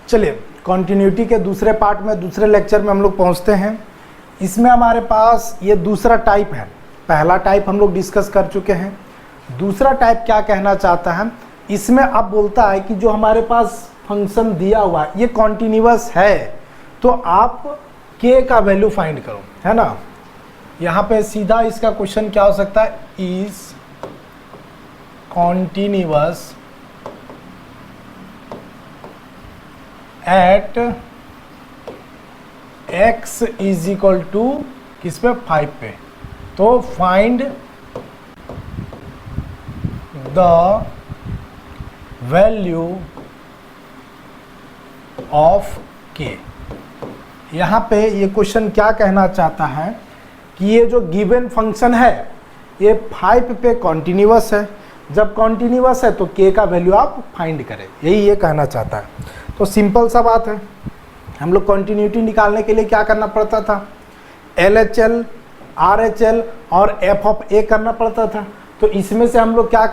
चलिए कॉन्टिन्यूटी के दूसरे पार्ट में, दूसरे लेक्चर में हम लोग पहुंचते हैं। इसमें हमारे पास ये दूसरा टाइप है। पहला टाइप हम लोग डिस्कस कर चुके हैं। दूसरा टाइप क्या कहना चाहता है, इसमें अब बोलता है कि जो हमारे पास फंक्शन दिया हुआ है ये कॉन्टिन्यूअस है, तो आप k का वैल्यू फाइंड करो, है ना। यहाँ पे सीधा इसका क्वेश्चन क्या हो सकता है, is continuous at x is equal to किस पे, 5 पे। तो find the value of k। यहाँ पे ये क्वेश्चन क्या कहना चाहता है कि ये जो गिवन फंक्शन है ये 5 पे कॉन्टिन्यूअस है। जब कॉन्टिन्यूअस है तो k का वैल्यू आप फाइंड करें, यही ये कहना चाहता है। तो सिंपल सा बात है, हम लोग कॉन्टिन्यूटी निकालने के लिए क्या करना पड़ता था, LHL, RHL और f ऑफ a करना पड़ता था। तो इसमें से हम लोग क्या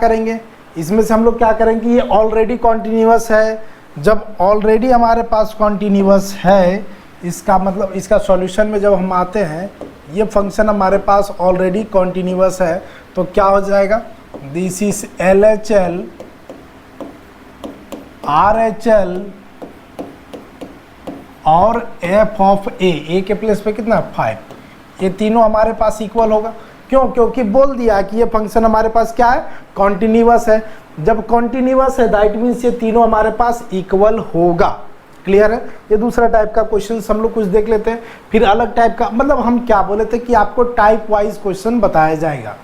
करेंगे, ये ऑलरेडी कॉन्टिन्यूअस है। जब ऑलरेडी हमारे पास कॉन्टिन्यूअस है, इसका मतलब इसका सॉल्यूशन में जब हम आते हैं, ये फंक्शन हमारे पास ऑलरेडी कॉन्टिन्यूअस है, तो क्या हो जाएगा, दिस इज LHL, RHL और f ऑफ a के प्लेस पे कितना, 5। ये तीनों हमारे पास इक्वल होगा। क्यों, क्योंकि बोल दिया कि ये फंक्शन हमारे पास क्या है, कॉन्टिन्यूअस है। जब कॉन्टिन्यूअस है दैट मीन्स ये तीनों हमारे पास इक्वल होगा। क्लियर है। ये दूसरा टाइप का क्वेश्चन हम लोग कुछ देख लेते हैं, फिर अलग टाइप का, मतलब हम क्या बोले थे कि आपको टाइप वाइज क्वेश्चन बताया जाएगा।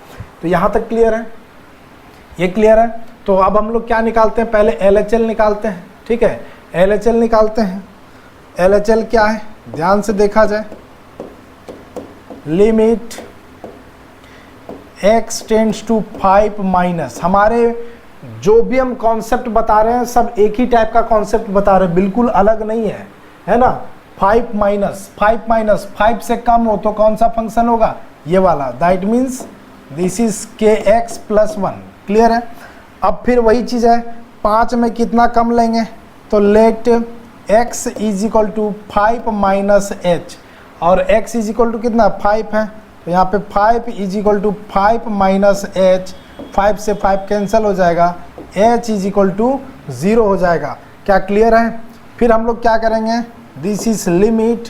तो यहाँ तक क्लियर है, ये क्लियर है। तो अब हम लोग क्या निकालते हैं, पहले LHL निकालते हैं। ठीक है, LHL निकालते हैं। LHL क्या है, ध्यान से देखा जाए, limit x tends to 5 minus, हमारे जो भी हम कॉन्सेप्ट बता रहे हैं सब एक ही टाइप का कॉन्सेप्ट बता रहे हैं, बिल्कुल अलग नहीं है ना। 5 माइनस 5 से कम हो तो कौन सा फंक्शन होगा, ये वाला, that means this is kx plus 1। Clear है। अब फिर वही चीज़ है, 5 में कितना कम लेंगे, तो let x is equal to 5 minus h, और x इज इक्वल टू कितना, 5 है। तो यहाँ पे 5 is equal to 5 minus h, 5 से 5 कैंसिल हो जाएगा, h इज इक्वल टू 0 हो जाएगा। क्या क्लियर है। फिर हम लोग क्या करेंगे, this is limit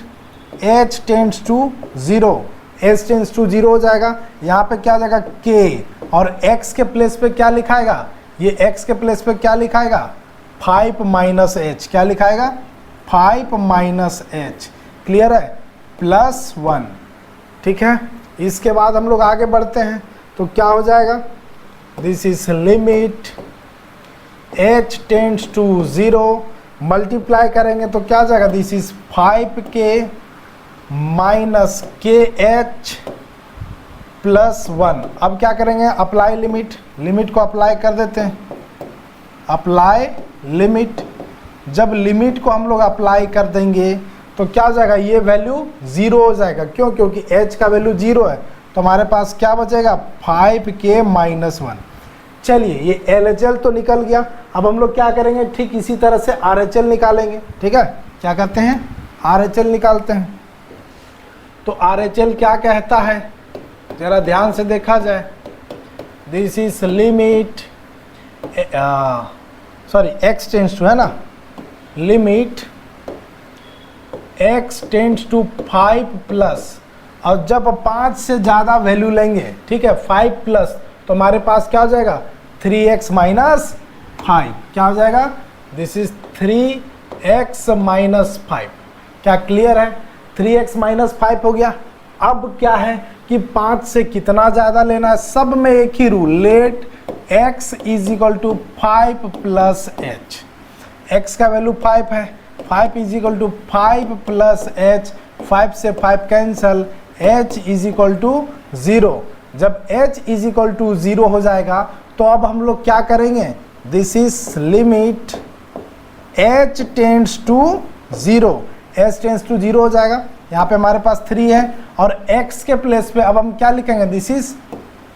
h tends to 0, h tends to 0 हो जाएगा। यहाँ पे क्या हो जाएगा, k, और x के प्लेस पे क्या लिखाएगा, ये x के प्लेस पे क्या लिखाएगा, 5 माइनस h, क्या लिखाएगा, 5 माइनस h। क्लियर है, प्लस 1। ठीक है। इसके बाद हम लोग आगे बढ़ते हैं, तो क्या हो जाएगा, this is limit h tends to 0, multiply करेंगे तो क्या हो जाएगा, this is 5k minus kh plus 1। अब क्या करेंगे, अप्लाई लिमिट को अप्लाई कर देते हैं, अप्लाई लिमिट। जब लिमिट को हम लोग अप्लाई कर देंगे तो क्या हो जाएगा, ये वैल्यू 0 हो जाएगा। क्यों, क्योंकि h का वैल्यू 0 है, तो हमारे पास क्या बचेगा, 5k माइनस 1। चलिए, ये LHL तो निकल गया। अब हम लोग क्या करेंगे, ठीक इसी तरह से RHL निकालेंगे। ठीक है, क्या करते हैं, RHL निकालते हैं। तो RHL क्या कहता है, जरा ध्यान से देखा जाए, this is limit x tends to, है ना, limit x tends to 5 plus, और जब 5 से ज़्यादा वैल्यू लेंगे, ठीक है, 5 प्लस, तो हमारे पास क्या हो जाएगा, 3x माइनस 5। क्या हो जाएगा, दिस इज 3x माइनस 5। क्या क्लियर है, 3x माइनस 5 हो गया। अब क्या है कि 5 से कितना ज़्यादा लेना है, सब में एक ही rule, let x is equal to 5 plus h। x का वैल्यू 5 है, 5 is equal to 5 plus h, 5 से 5 cancel, h is equal to 0। जब h इज इक्वल टू 0 हो जाएगा तो अब हम लोग क्या करेंगे, this is limit h tends to 0, h tends to 0 हो जाएगा। यहाँ पे हमारे पास 3 है, और x के प्लेस पे अब हम क्या लिखेंगे, दिस इज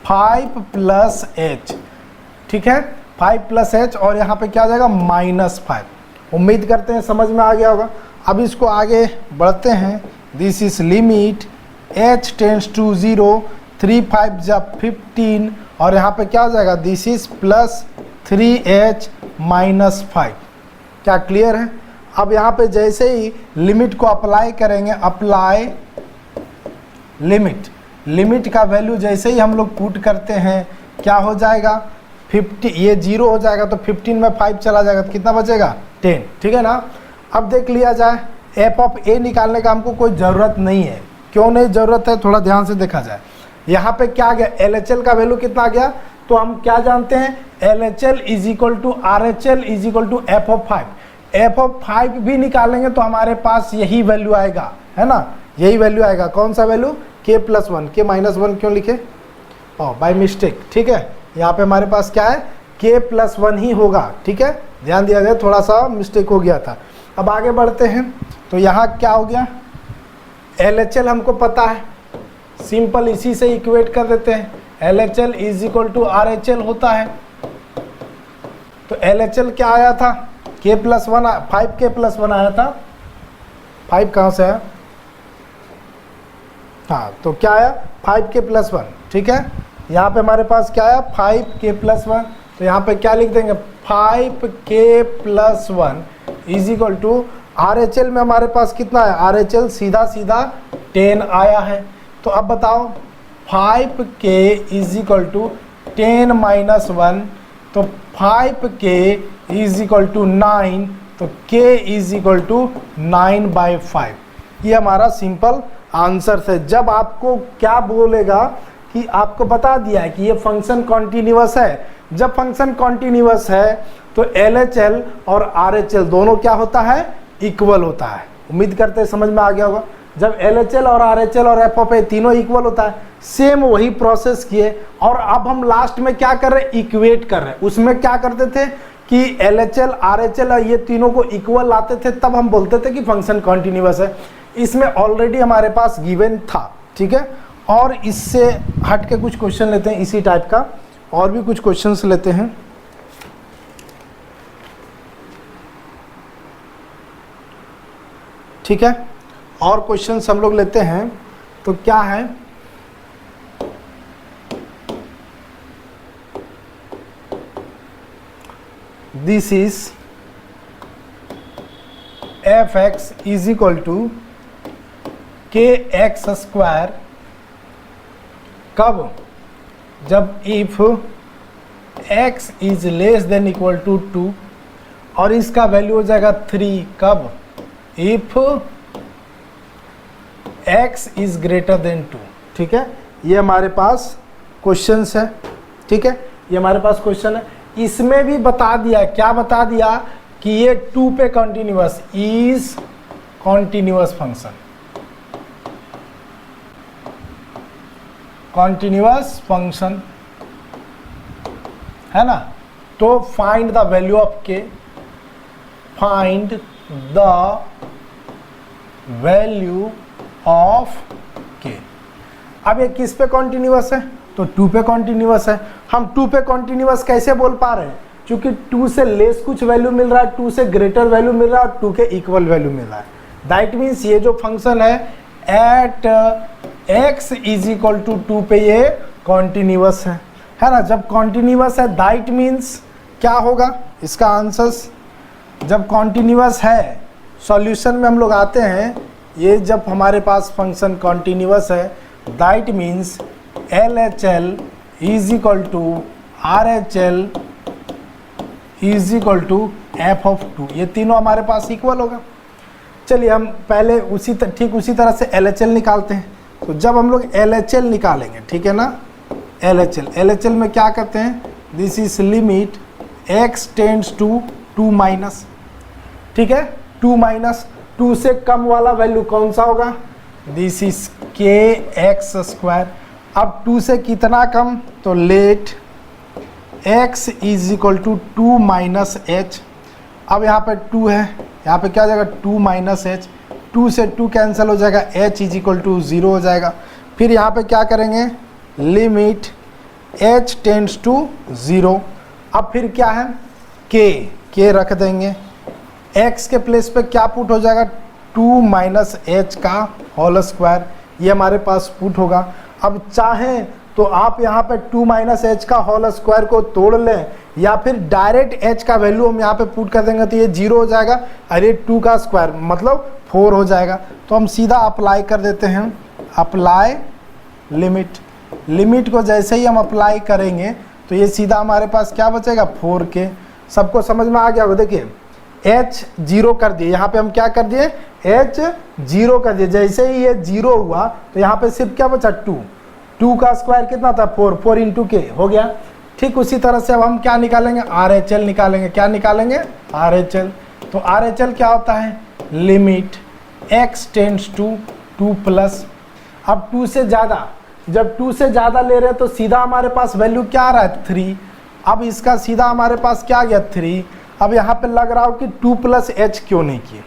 5 प्लस h। ठीक है, 5 प्लस h, और यहाँ पे क्या आ जाएगा, -5। उम्मीद करते हैं समझ में आ गया होगा। अब इसको आगे बढ़ते हैं। This is limit h tends to 0, 3 5 जब 15 और यहाँ पे क्या हो जाएगा, this is plus 3h minus 5। क्या क्लियर है? अब यहाँ पे जैसे ही लिमिट को अप्लाई करेंगे, अप्लाई लिमिट का वैल्यू जैसे ही हम लोग पुट करते हैं क्या हो जाएगा, 50, ये 0 हो जाएगा तो 15 में 5 चला जाएगा तो कितना बचेगा, 10। ठीक है ना। अब देख लिया जाए, एफ ऑफ ए निकालने का हमको कोई ज़रूरत नहीं है। क्यों नहीं ज़रूरत है, थोड़ा ध्यान से देखा जाए। यहाँ पे क्या आ गया, एल एच एल का वैल्यू कितना आ गया, तो हम क्या जानते हैं, L H L is equal to R H L is equal to F of 5। F of 5 भी निकालेंगे तो हमारे पास यही वैल्यू आएगा, है ना, यही वैल्यू आएगा। कौन सा वैल्यू, के प्लस 1, के माइनस 1 क्यों लिखे, बाय मिस्टेक। ठीक है, यहाँ पे हमारे पास क्या है, के प्लस 1 ही होगा। ठीक है, ध्यान दिया जाए, थोड़ा सा मिस्टेक हो गया था। अब आगे बढ़ते हैं, तो यहाँ क्या हो गया, एल एच एल हमको पता है, सिंपल इसी से इक्वेट कर देते हैं। L H L is equal to R H L होता है। तो एल एच एल क्या आया था, के प्लस 1, 5 के प्लस 1 आया था। 5 कहाँ से आया, हाँ, तो क्या आया, 5 के प्लस 1। ठीक है, यहाँ पे हमारे पास क्या आया, 5 के प्लस 1। तो यहाँ पे क्या लिख देंगे, 5 के plus 1 is equal to R H L में हमारे पास कितना है, आर एच एल सीधा 10 आया है। तो अब बताओ, 5 के इज इक्वल टू 10 माइनस 1, तो 5 के इज इक्वल टू 9, तो के इज इक्वल टू 9/5। ये हमारा सिंपल आंसर है। जब आपको क्या बोलेगा कि आपको बता दिया है कि ये फंक्शन कॉन्टिन्यूअस है, जब फंक्शन कॉन्टिन्यूअस है तो एल एच एल और आर एच एल दोनों क्या होता है, इक्वल होता है। उम्मीद करते हैं समझ में आ गया होगा। जब एल एच एल और आर एच एल और एफ ऑफ ए तीनों इक्वल होता है, सेम वही प्रोसेस किए और अब हम लास्ट में क्या कर रहे हैं, इक्वेट कर रहे हैं। उसमें क्या करते थे कि L H L R H L ये तीनों को इक्वल लाते थे, तब हम बोलते थे कि फंक्शन कॉन्टिन्यूअस है। इसमें ऑलरेडी हमारे पास गिवन था। ठीक है, और इससे हट के कुछ क्वेश्चन लेते हैं इसी टाइप का, और भी कुछ क्वेश्चंस लेते हैं। ठीक है, और क्वेश्चंस हम लोग लेते हैं। तो क्या है, this is f x is equal to k x square, कब, जब if x is less than equal to 2 और इसका वैल्यू हो जाएगा 3, कब, if x is greater than 2। ठीक है, ये हमारे पास क्वेश्चंस है। ठीक है, ये हमारे पास क्वेश्चन है। इसमें भी बता दिया, क्या बता दिया कि ये 2 पे continuous, is continuous function, continuous function है ना। तो फाइंड द वैल्यू ऑफ के, फाइंड द वैल्यू ऑफ के। अब ये किस पे कॉन्टिन्यूअस है, तो 2 पे कॉन्टिन्यूअस है। हम 2 पे कॉन्टिन्यूअस कैसे बोल पा रहे हैं, क्योंकि 2 से लेस कुछ वैल्यू मिल रहा है, 2 से ग्रेटर वैल्यू मिल रहा है और 2 के इक्वल वैल्यू मिल रहा है। दैट मीन्स ये जो फंक्शन है at x is equal to 2 पे ये कॉन्टिन्यूअस है ना। जब कॉन्टिन्यूअस है दैट मीन्स क्या होगा, इसका आंसर्स, जब कॉन्टिन्यूअस है, सॉल्यूशन में हम लोग आते हैं, ये जब हमारे पास फंक्शन कॉन्टिन्यूअस है that means L H L is equal to R H L is equal to F of 2, ये तीनों हमारे पास इक्वल होगा। चलिए हम पहले ठीक उसी तरह से एल एच एल निकालते हैं। तो जब हम लोग एल एच एल निकालेंगे, ठीक है ना, एल एच एल में क्या करते हैं, this is limit x tends to 2 minus. ठीक है, 2 माइनस, 2 से कम वाला वैल्यू कौन सा होगा, this is K x square. अब 2 से कितना कम, तो let x is equal to 2 minus H. अब यहाँ पे 2 है, यहाँ पे क्या हो जाएगा 2 माइनस एच, 2 से 2 कैंसिल हो जाएगा, h इज इक्वल टू 0 हो जाएगा। फिर यहाँ पे क्या करेंगे, लिमिट h टेंड्स टू 0। अब फिर क्या है, k रख देंगे, x के प्लेस पे क्या पुट हो जाएगा, 2 माइनस एच का होल स्क्वायर, ये हमारे पास पुट होगा। अब चाहें तो आप यहाँ पे 2 माइनस एच का होल स्क्वायर को तोड़ लें, या फिर डायरेक्ट h का वैल्यू हम यहाँ पे पुट कर देंगे तो ये 0 हो जाएगा, अरे 2 का स्क्वायर मतलब 4 हो जाएगा। तो हम सीधा अप्लाई कर देते हैं, अप्लाई लिमिट। लिमिट को जैसे ही हम अप्लाई करेंगे तो ये सीधा हमारे पास क्या बचेगा, 4k। सबको समझ में आ गया होगा। देखिए h 0 कर दिए, यहाँ पे हम क्या कर दिए, h 0 कर दिए। जैसे ही ये 0 हुआ तो यहाँ पे सिर्फ क्या बचा, 2 का स्क्वायर कितना था, 4 इंटू के हो गया। ठीक उसी तरह से अब हम क्या निकालेंगे, RHL निकालेंगे। क्या निकालेंगे, RHL। तो RHL क्या होता है, limit x tends to 2 plus, अब 2 से ज़्यादा, जब 2 से ज़्यादा ले रहे हैं तो सीधा हमारे पास वैल्यू क्या आ रहा है, 3। अब इसका सीधा हमारे पास क्या आ गया, 3। अब यहाँ पे लग रहा हो कि 2 प्लस एच क्यों नहीं किए,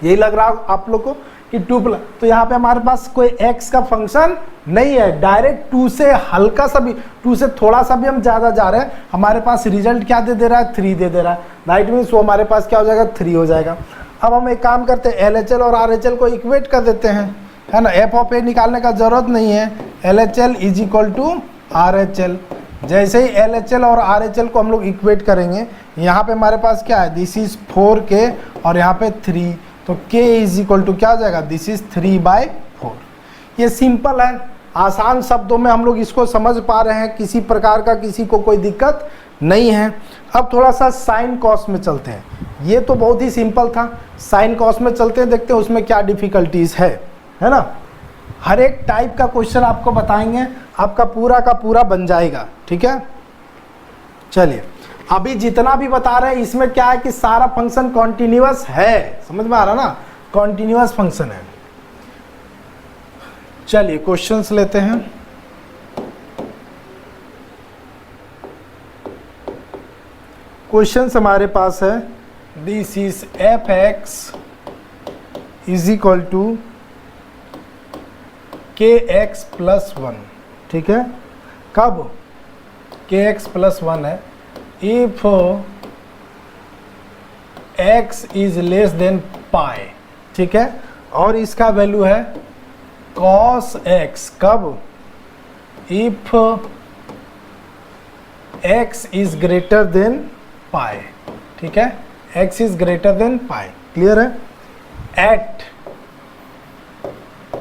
यही लग रहा हो आप लोग को कि 2 प्लस, तो यहाँ पे हमारे पास कोई x का फंक्शन नहीं है। डायरेक्ट 2 से हल्का सा भी, 2 से थोड़ा सा भी हम ज़्यादा जा रहे हैं, हमारे पास रिजल्ट क्या दे रहा है, 3 दे रहा है। दैट मीन्स वो हमारे पास क्या हो जाएगा, 3 हो जाएगा। अब हम एक काम करते हैं, LHL और RHL को इक्वेट कर देते हैं, है ना। f ऑफ a निकालने का जरूरत नहीं है, LHL is equal to RHL। जैसे ही LHL और RHL को हम लोग इक्वेट करेंगे, यहाँ पे हमारे पास क्या है, दिस इज 4k और यहाँ पे 3, तो k इज इक्वल टू क्या हो जाएगा, दिस इज 3/4। ये सिंपल है, आसान शब्दों में हम लोग इसको समझ पा रहे हैं, किसी प्रकार का किसी को कोई दिक्कत नहीं है। अब थोड़ा सा साइन कॉस में चलते हैं, ये तो बहुत ही सिंपल था। साइन कॉस में चलते हैं, देखते हैं उसमें क्या डिफिकल्टीज है ना। हर एक टाइप का क्वेश्चन आपको बताएंगे, आपका पूरा का पूरा बन जाएगा, ठीक है। चलिए अभी जितना भी बता रहे हैं इसमें क्या है कि सारा फंक्शन कॉन्टिन्यूअस है, समझ में आ रहा ना, कॉन्टिन्यूअस फंक्शन है। चलिए क्वेश्चंस लेते हैं। क्वेश्चंस हमारे पास है, this is f(x) is equal to kx plus 1, ठीक है। कब kx प्लस 1 है, if x is less than pi, ठीक है। और इसका वैल्यू है cos x, कब, if x is greater than pi, ठीक है। x is greater than pi, clear है। At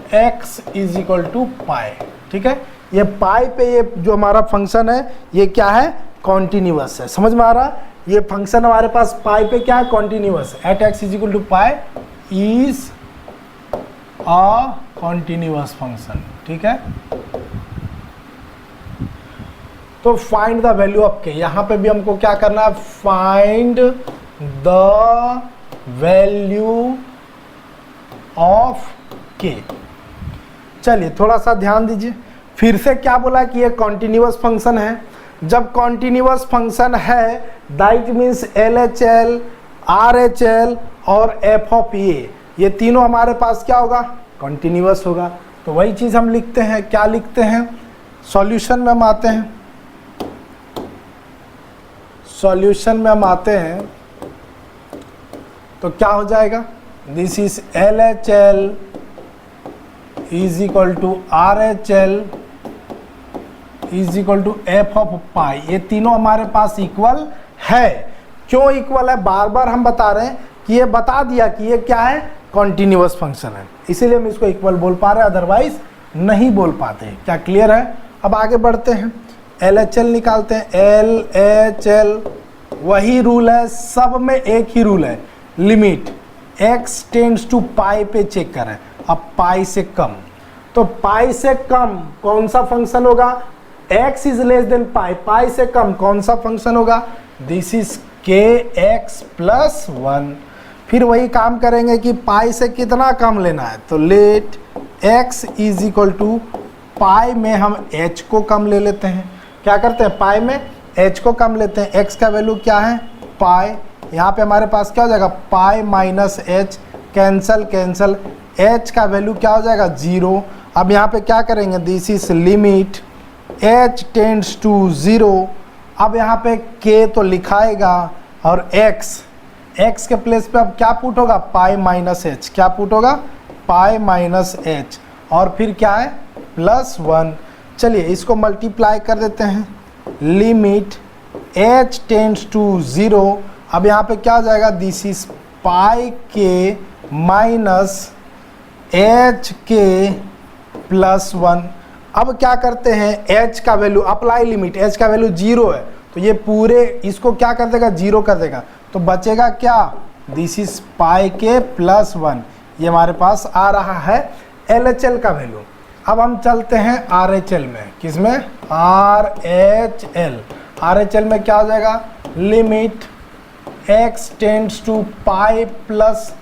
x is equal to pi, ठीक है। ये पाई पे ये जो हमारा फंक्शन है ये क्या है, कॉन्टिन्यूअस है, समझ में आ रहा। ये फंक्शन हमारे पास पाई पे क्या है, continuous. At x is equal to pi is a continuous function, ठीक है। तो find the value of k, यहां पे भी हमको क्या करना है, find the value of k। चलिए थोड़ा सा ध्यान दीजिए, फिर से क्या बोला कि ये कॉन्टिन्यूअस फंक्शन है। जब कॉन्टिन्यूअस फंक्शन है दैट मीन्स LHL, RHL और f ऑफ a, ये तीनों हमारे पास क्या होगा, कॉन्टिन्यूअस होगा। तो वही चीज़ हम लिखते हैं, क्या लिखते हैं, सॉल्यूशन में हम आते हैं। सॉल्यूशन में हम आते हैं तो क्या हो जाएगा, this is LHL is equal to RHL is equal to f of pi. ये तीनों हमारे पास इक्वल है। क्यों इक्वल है, बार बार हम बता रहे हैं कि ये बता दिया कि ये क्या है, कॉन्टिन्यूअस फंक्शन है, इसीलिए हम इसको इक्वल बोल पा रहे हैं, अदरवाइज नहीं बोल पाते। क्या क्लियर है। अब आगे बढ़ते हैं, LHL निकालते हैं। LHL वही रूल है, सब में एक ही रूल है, लिमिट x टेंड्स टू पाई पे चेक करें। अब पाई से कम, तो पाई से कम कौन सा फंक्शन होगा, x इज लेस देन पाई, पाई से कम कौन सा फंक्शन होगा, दिस इज kx प्लस 1। फिर वही काम करेंगे कि पाई से कितना कम लेना है, तो let x is equal to pi में हम h को कम ले लेते हैं। क्या करते हैं, पाई में h को कम लेते हैं। x का वैल्यू क्या है, पाई, यहाँ पे हमारे पास क्या हो जाएगा, pi minus h, cancel cancel, h का वैल्यू क्या हो जाएगा, 0। अब यहाँ पे क्या करेंगे, this is limit h tends to 0। अब यहाँ पे k तो लिखाएगा और x x के प्लेस पे अब क्या पुट होगा, पाई माइनस एच, क्या पुट होगा, पाई माइनस एच, और फिर क्या है +1। चलिए इसको मल्टीप्लाई कर देते हैं, लिमिट h टेंड्स टू 0। अब यहाँ पे क्या हो जाएगा, दिस इज पाई के माइनस एच के +1। अब क्या करते हैं, h का वैल्यू अप्लाई लिमिट, h का वैल्यू 0 है तो ये पूरे इसको क्या कर देगा, 0 कर देगा, तो बचेगा क्या, दिस इज पाई के +1। ये हमारे पास आ रहा है LHL का वैल्यू। अब हम चलते हैं RHL में, किसमें, RHL। RHL में क्या हो जाएगा, limit x tends to pi plus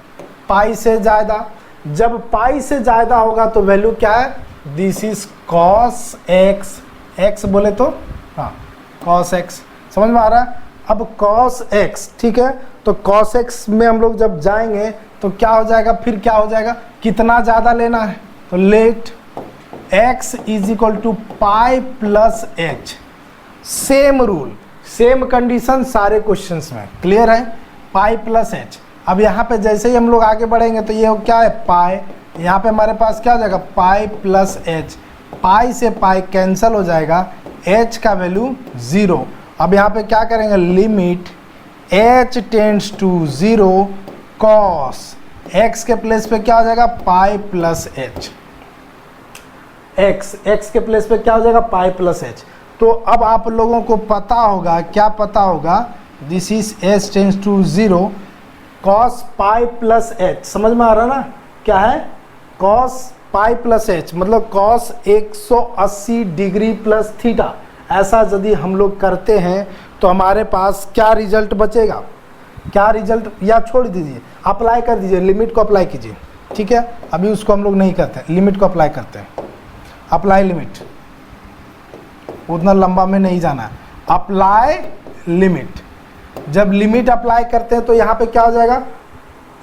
pi से ज़्यादा। जब पाई से ज़्यादा होगा तो वैल्यू क्या है, this is cos x, x बोले तो हाँ कॉस एक्स, समझ में आ रहा है। अब कॉस एक्स, ठीक है, तो कॉस एक्स में हम लोग जब जाएंगे तो क्या हो जाएगा, फिर क्या हो जाएगा, कितना ज़्यादा लेना है, तो let x is equal to pi plus H. Same rule, same condition सारे क्वेश्चंस में, क्लियर है, पाई प्लस एच। अब यहाँ पे जैसे ही हम लोग आगे बढ़ेंगे तो ये क्या है, पाई, यहाँ पे हमारे पास क्या हो जाएगा, पाई प्लस एच, पाई से पाई कैंसिल हो जाएगा, h का वैल्यू 0। अब यहाँ पे क्या करेंगे, limit h tends to 0 cos x के प्लेस पे क्या हो जाएगा, पाई प्लस एच, x के प्लेस पे क्या हो जाएगा, पाई प्लस एच। तो अब आप लोगों को पता होगा, क्या पता होगा, this is h tends to 0 cos pi plus H, समझ में आ रहा ना, क्या है, कॉस पाई प्लस एच, मतलब कॉस 180 डिग्री प्लस थीटा। ऐसा यदि हम लोग करते हैं तो हमारे पास क्या रिजल्ट बचेगा, क्या रिजल्ट, या छोड़ दीजिए, अप्लाई कर दीजिए, लिमिट को अप्लाई कीजिए, ठीक है, अभी उसको हम लोग नहीं करते, लिमिट को अप्लाई करते हैं, अप्लाई लिमिट, उतना लंबा में नहीं जाना है, अप्लाई लिमिट। जब लिमिट अप्लाई करते हैं तो यहाँ पे क्या हो जाएगा,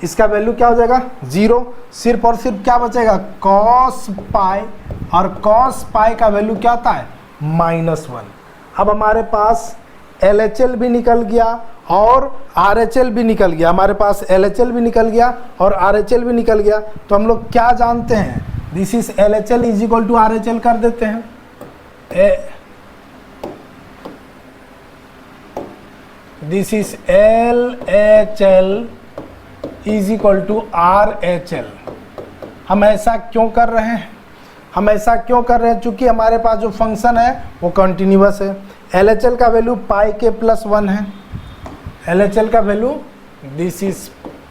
इसका वैल्यू क्या हो जाएगा, 0, सिर्फ और सिर्फ क्या बचेगा, कॉस पाई, और कॉस पाई का वैल्यू क्या आता है, -1। अब हमारे पास LHL भी निकल गया और RHL भी निकल गया, हमारे पास LHL भी निकल गया और RHL भी निकल गया, तो हम लोग क्या जानते हैं, this is LHL is equal to RHL कर देते हैं, this is LHL is equal to RHL। हम ऐसा क्यों कर रहे हैं, हम ऐसा क्यों कर रहे हैं, चूंकि हमारे पास जो फंक्शन है वो कंटिन्यूअस है। LHL का वैल्यू पाई के +1 है, LHL का वैल्यू दिस इज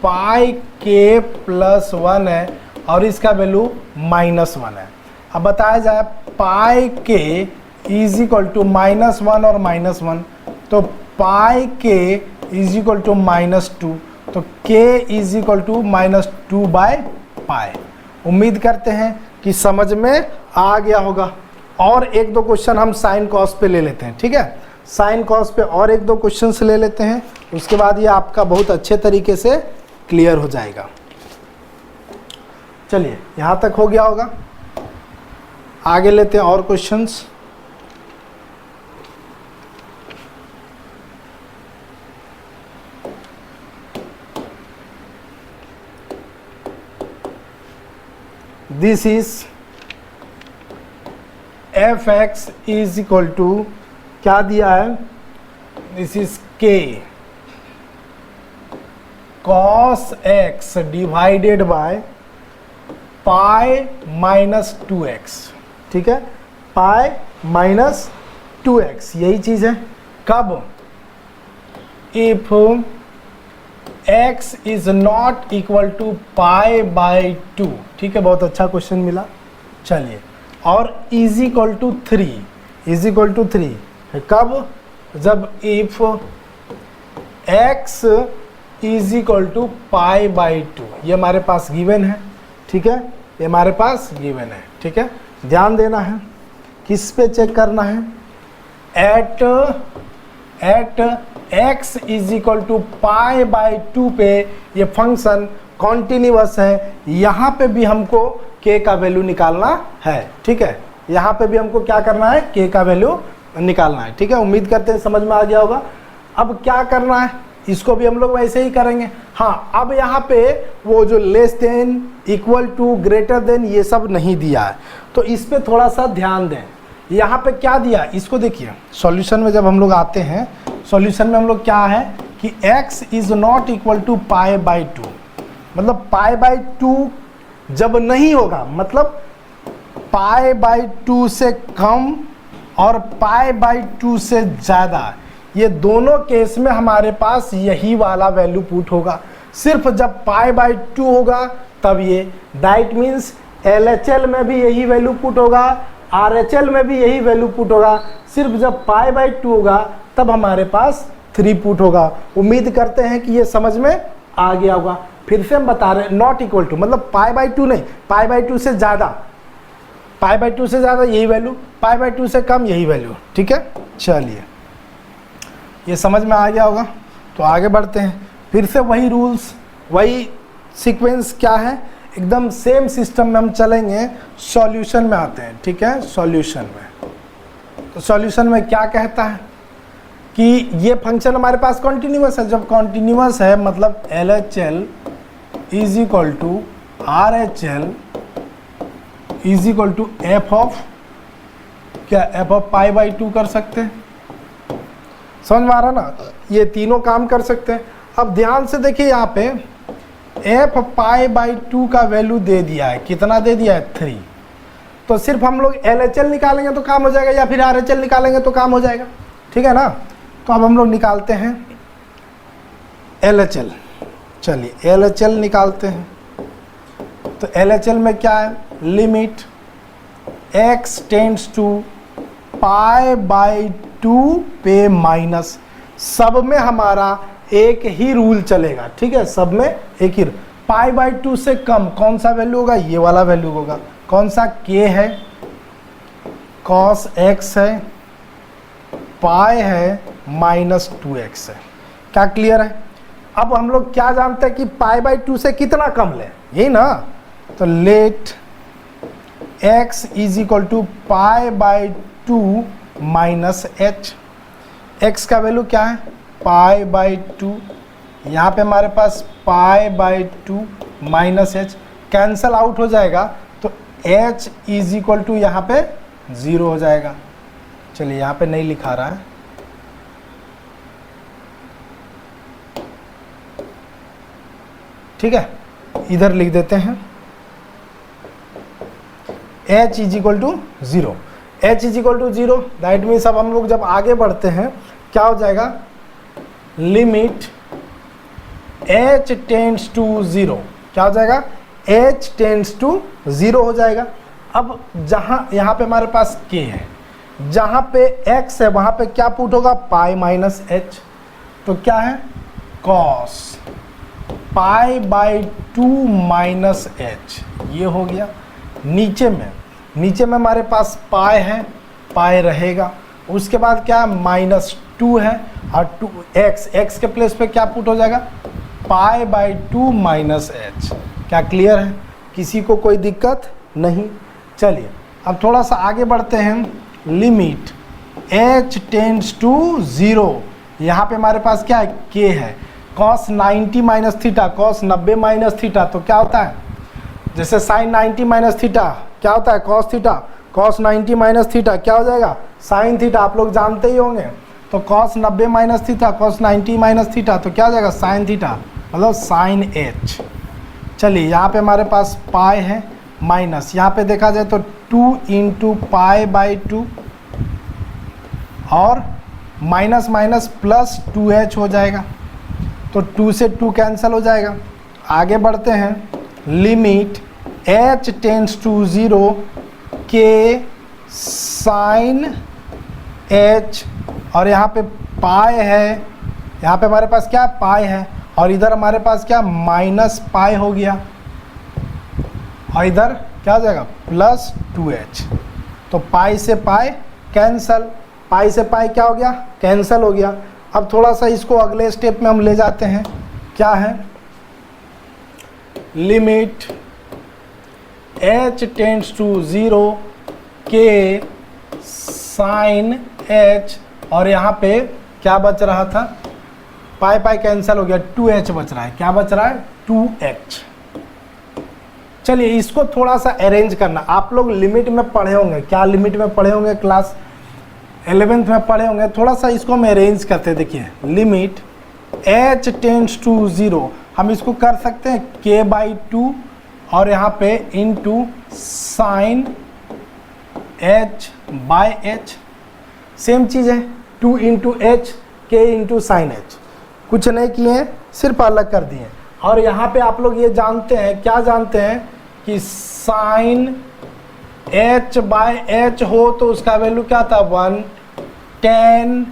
पाई के +1 है और इसका वैल्यू -1 है। अब बताया जाए पाई के इज इक्वल टू -1 और -1, तो पाई के इज इक्वल टू -2, तो k इज इक्वल टू -2/पाई। उम्मीद करते हैं कि समझ में आ गया होगा। और एक दो क्वेश्चन हम साइन कॉस पे ले लेते हैं, ठीक है, साइन कॉस पे और एक दो क्वेश्चन ले लेते हैं, उसके बाद ये आपका बहुत अच्छे तरीके से क्लियर हो जाएगा। चलिए यहाँ तक हो गया होगा, आगे लेते हैं और questions. This is fx is equal to क्या दिया है, this is k cos x divided by pi -2x, ठीक है, पाई -2x, यही चीज है। कब, if x is not equal to π/2, ठीक है, बहुत अच्छा क्वेश्चन मिला। चलिए, और is equal to 3, is equal to 3 कब, जब if x is equal to π/2, ये हमारे पास गिवन है, ठीक है, ये हमारे पास गिवन है, ठीक है। ध्यान देना है, किस पे चेक करना है, at x is equal to π/2 पे ये फंक्शन कॉन्टिन्यूअस है, यहाँ पे भी हमको k का वैल्यू निकालना है, ठीक है, यहाँ पे भी हमको क्या करना है, k का वैल्यू निकालना है, ठीक है। उम्मीद करते हैं समझ में आ गया होगा। अब क्या करना है, इसको भी हम लोग वैसे ही करेंगे। हाँ, अब यहाँ पे वो जो less than, equal to, greater than, ये सब नहीं दिया है, तो इस पे थोड़ा सा ध्यान दें। यहाँ पे क्या दिया, इसको देखिए, सॉल्यूशन में जब हम लोग आते हैं, सॉल्यूशन में हम लोग क्या है कि x is not equal to pi by 2, मतलब पाई बाई 2 जब नहीं होगा, मतलब पाई बाई 2 से कम और पाई बाई 2 से ज़्यादा, ये दोनों केस में हमारे पास यही वाला वैल्यू पुट होगा। सिर्फ जब पाई बाई 2 होगा तब ये, दैट मीन्स LHL में भी यही वैल्यू पुट होगा, RHL में भी यही वैल्यू पुट होगा। सिर्फ जब पाई बाई 2 होगा तब हमारे पास 3 पुट होगा। उम्मीद करते हैं कि ये समझ में आ गया होगा। फिर से हम बता रहे हैं, नॉट इक्वल टू मतलब पाई बाई 2 नहीं, पाई बाई 2 से ज़्यादा, पाई बाई 2 से ज़्यादा यही वैल्यू, पाई बाई 2 से कम यही वैल्यू। ठीक है, चलिए ये समझ में आ गया होगा, तो आगे बढ़ते हैं। फिर से वही रूल्स, वही सीक्वेंस क्या है, एकदम सेम सिस्टम में हम चलेंगे। सॉल्यूशन में आते हैं, ठीक है, सॉल्यूशन में। तो सॉल्यूशन में क्या कहता है कि ये फंक्शन हमारे पास कॉन्टिन्यूअस है। जब कॉन्टिन्यूअस है मतलब LHL is equal to RHL is equal to F of क्या, एफ ऑफ पाई बाई 2 कर सकते हैं। समझ में आ रहा ना, ये तीनों काम कर सकते हैं। अब ध्यान से देखिए, यहाँ पे एफ पाई बाई 2 का वैल्यू दे दिया है, कितना दे दिया है, 3। तो सिर्फ हम लोग LHL निकालेंगे तो काम हो जाएगा, या फिर RHL निकालेंगे तो काम हो जाएगा। ठीक है ना, तो अब हम लोग निकालते हैं LHL। चलिए LHL निकालते हैं। तो LHL में क्या है, limit x tends to pi by 2 पे माइनस, सब में हमारा एक ही रूल चलेगा। ठीक है, सब में एक ही, पाई बाई 2 से कम कौन सा वैल्यू होगा, ये वाला वैल्यू होगा। कौन सा, k है, cos x है, पाई है, माइनस 2x है। क्या क्लियर है। अब हम लोग क्या जानते हैं कि पाई बाई 2 से कितना कम ले, यही ना। तो let x is equal to pi by 2 minus h। x का वैल्यू क्या है, पाई बाई 2, यहाँ पे हमारे पास pi by 2 minus h, cancel out हो जाएगा, तो h इज इक्वल टू यहाँ पे 0 हो जाएगा। चलिए यहाँ पे नहीं लिखा रहा है, ठीक है, इधर लिख देते हैं h is equal to 0। h is equal to 0, that means अब हम लोग जब आगे बढ़ते हैं क्या हो जाएगा, लिमिट h टेंड्स टू 0, क्या हो जाएगा, h टेंड्स टू 0 हो जाएगा। अब जहाँ यहाँ पे हमारे पास k है, जहाँ पे x है वहाँ पे क्या पुट होगा, पाई माइनस h। तो क्या है, cos pi by 2 minus h, ये हो गया। नीचे में हमारे पास पाई है, पाई रहेगा। उसके बाद क्या, माइनस 2 है, और 2x के प्लेस पे क्या पुट हो जाएगा, पाई बाई 2 माइनस h। क्या क्लियर है, किसी को कोई दिक्कत नहीं। चलिए अब थोड़ा सा आगे बढ़ते हैं। लिमिट h टेंड्स टू 0, यहाँ पे हमारे पास क्या है, k है, cos 90 minus theta, cos 90 minus theta, तो क्या होता है, जैसे sin 90 माइनस थीटा क्या होता है, cos theta, cos 90 minus theta क्या हो जाएगा, sin थीटा, आप लोग जानते ही होंगे। तो cos 90 minus theta, cos 90 minus theta, तो क्या हो जाएगा, sin थीटा, मतलब sin h। चलिए यहाँ पे हमारे पास पाई है, माइनस यहाँ पे देखा जाए तो 2 इंटू पाई बाई 2, और माइनस माइनस प्लस 2h हो जाएगा, तो 2 से 2 कैंसिल हो जाएगा। आगे बढ़ते हैं। Limit h tends to 0 k sine h, और यहाँ पे पाई है, यहाँ पे हमारे पास क्या पाई है, और इधर हमारे पास क्या माइनस पाई हो गया, और इधर क्या हो जाएगा प्लस 2h। तो पाई से पाई कैंसल, पाई से पाई क्या हो गया, कैंसल हो गया। अब थोड़ा सा इसको अगले स्टेप में हम ले जाते हैं। क्या है, limit h tends to 0 k sine h, और यहाँ पे क्या बच रहा था, पाई पाई कैंसिल हो गया, 2h बच रहा है। क्या बच रहा है? 2h। चलिए इसको थोड़ा सा अरेंज करना। आप लोग लिमिट में पढ़े होंगे, क्या लिमिट में पढ़े होंगे? क्लास 11th में पढ़े होंगे। थोड़ा सा इसको हम अरेंज करते हैं। देखिए लिमिट h टेंड्स टू 0, हम इसको कर सकते हैं k/2 और यहाँ पे इंटू साइन h/h, सेम चीज़ है, 2 into h, k into sine h। कुछ नहीं किए हैं, सिर्फ अलग कर दिए। और यहाँ पे आप लोग ये जानते हैं, क्या जानते हैं कि साइन h/h हो तो उसका वैल्यू क्या था? 1। tan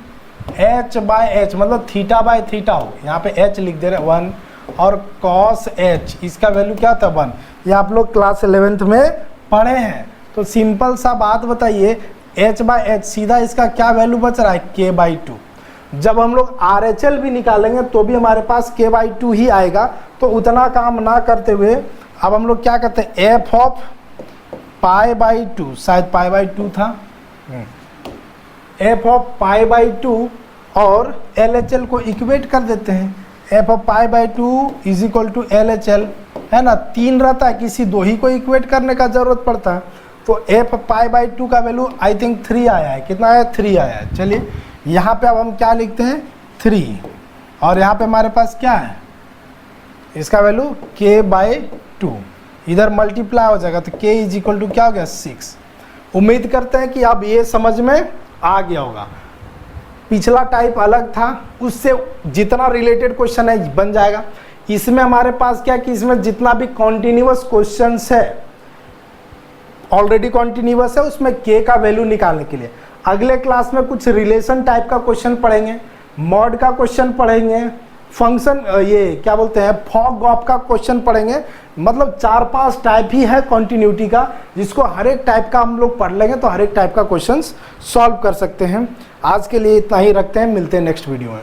h/h मतलब θ/θ हो, यहाँ पे h लिख दे रहे 1। और cos h, इसका वैल्यू क्या था? 1। ये आप लोग क्लास 11th में पढ़े हैं। तो सिंपल सा बात बताइए, h/h सीधा इसका क्या वैल्यू बच रहा है? k/2। जब हम लोग RHL भी निकालेंगे तो भी हमारे पास k/2 ही आएगा। तो उतना काम ना करते हुए अब हम लोग क्या करते हैं? f ऑफ π/2, शायद π/2 था, f ऑफ π/2 और LHL को इक्वेट कर देते हैं। f of π/2 is equal to LHL, है ना? 3 रहता है, किसी 2 ही को इक्वेट करने का जरूरत पड़ता है। तो f π/2 का वैल्यू आई थिंक 3 आया है। कितना आया? 3 आया है। चलिए यहाँ पे अब हम क्या लिखते हैं? 3। और यहाँ पे हमारे पास क्या है? इसका वैल्यू k/2, इधर मल्टीप्लाई हो जाएगा तो k इज इक्वल टू क्या हो गया? 6। उम्मीद करते हैं कि अब ये समझ में आ गया होगा। पिछला टाइप अलग था, उससे जितना रिलेटेड क्वेश्चन है बन जाएगा। इसमें हमारे पास क्या कि इसमें जितना भी कॉन्टिन्यूअस क्वेश्चंस है, ऑलरेडी कॉन्टिन्यूअस है, उसमें k का वैल्यू निकालने के लिए अगले क्लास में कुछ रिलेशन टाइप का क्वेश्चन पढ़ेंगे, मॉड का क्वेश्चन पढ़ेंगे, फंक्शन ये क्या बोलते हैं फॉग गॉफ का क्वेश्चन पढ़ेंगे। मतलब 4-5 टाइप ही है कॉन्टिन्यूटी का, जिसको हर एक टाइप का हम लोग पढ़ लेंगे तो हर एक टाइप का क्वेश्चन सॉल्व कर सकते हैं। आज के लिए इतना ही रखते हैं, मिलते हैं नेक्स्ट वीडियो में।